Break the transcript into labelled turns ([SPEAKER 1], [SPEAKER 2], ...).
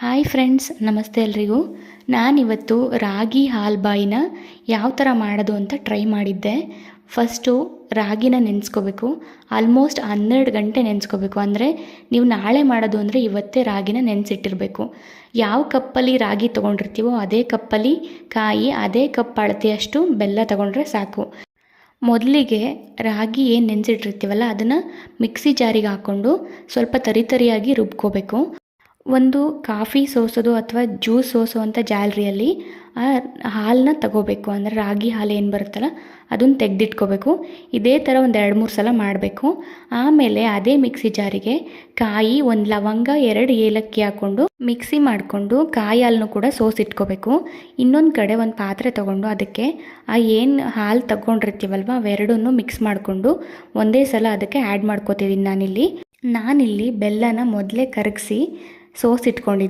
[SPEAKER 1] Hi friends, ನಮಸ್ತೆ ಎಲ್ರಿಗೂ. ನಾನಿವತ್ತು ರಾಗಿ ಹಾಲ್ಬಾಯಿನ ಯಾವ ಥರ ಮಾಡೋದು ಅಂತ ಟ್ರೈ ಮಾಡಿದ್ದೆ. ಫಸ್ಟು ರಾಗಿನ ನೆನೆಸ್ಕೋಬೇಕು. ಆಲ್ಮೋಸ್ಟ್ 12 ಗಂಟೆ ನೆನೆಸ್ಕೋಬೇಕು. ಅಂದರೆ ನೀವು ನಾಳೆ ಮಾಡೋದು ಅಂದರೆ ಇವತ್ತೇ ರಾಗಿನ ನೆನೆಸಿಟ್ಟಿರಬೇಕು. ಯಾವ ಕಪ್ಪಲ್ಲಿ ರಾಗಿ ತೊಗೊಂಡಿರ್ತೀವೋ ಅದೇ ಕಪ್ಪಲ್ಲಿ ಕಾಯಿ, ಅದೇ ಕಪ್ ಅಳತೆಯಷ್ಟು ಬೆಲ್ಲ ತೊಗೊಂಡ್ರೆ ಸಾಕು. ಮೊದಲಿಗೆ ರಾಗಿ ಏನು ನೆನೆಸಿಟ್ಟಿರ್ತೀವಲ್ಲ ಅದನ್ನು ಮಿಕ್ಸಿ ಜಾರಿಗೆ ಹಾಕ್ಕೊಂಡು ಸ್ವಲ್ಪ ತರಿಯಾಗಿ ರುಬ್ಕೋಬೇಕು. ಒಂದು ಕಾಫಿ ಸೋಸೋದು ಅಥವಾ ಜ್ಯೂಸ್ ಸೋಸೋವಂಥ ಜಾಲರಿಯಲ್ಲಿ ಆ ಹಾಲನ್ನ ತಗೋಬೇಕು. ಅಂದರೆ ರಾಗಿ ಹಾಲು ಏನು ಬರುತ್ತಲ್ಲ ಅದನ್ನು ತೆಗೆದಿಟ್ಕೋಬೇಕು. ಇದೇ ಥರ ಒಂದು 2-3 ಸಲ ಮಾಡಬೇಕು. ಆಮೇಲೆ ಅದೇ ಮಿಕ್ಸಿ ಜಾರಿಗೆ ಕಾಯಿ, 1 ಲವಂಗ, 2 ಏಲಕ್ಕಿ ಹಾಕ್ಕೊಂಡು ಮಿಕ್ಸಿ ಮಾಡಿಕೊಂಡು ಕಾಯಿ ಹಾಲನ್ನು ಕೂಡ ಸೋಸಿಟ್ಕೋಬೇಕು. ಇನ್ನೊಂದು ಕಡೆ ಒಂದು ಪಾತ್ರೆ ತೊಗೊಂಡು ಅದಕ್ಕೆ ಏನು ಹಾಲು ತಗೊಂಡಿರ್ತೀವಲ್ವ ಅವೆರಡನ್ನೂ ಮಿಕ್ಸ್ ಮಾಡಿಕೊಂಡು ಒಂದೇ ಸಲ ಅದಕ್ಕೆ ಆ್ಯಡ್ ಮಾಡ್ಕೋತಿದ್ದೀನಿ. ನಾನಿಲ್ಲಿ ಬೆಲ್ಲನ ಮೊದಲೇ ಕರಗಿಸಿ ಸೋಸಿಟ್ಕೊಂಡಿದ್ದೆ.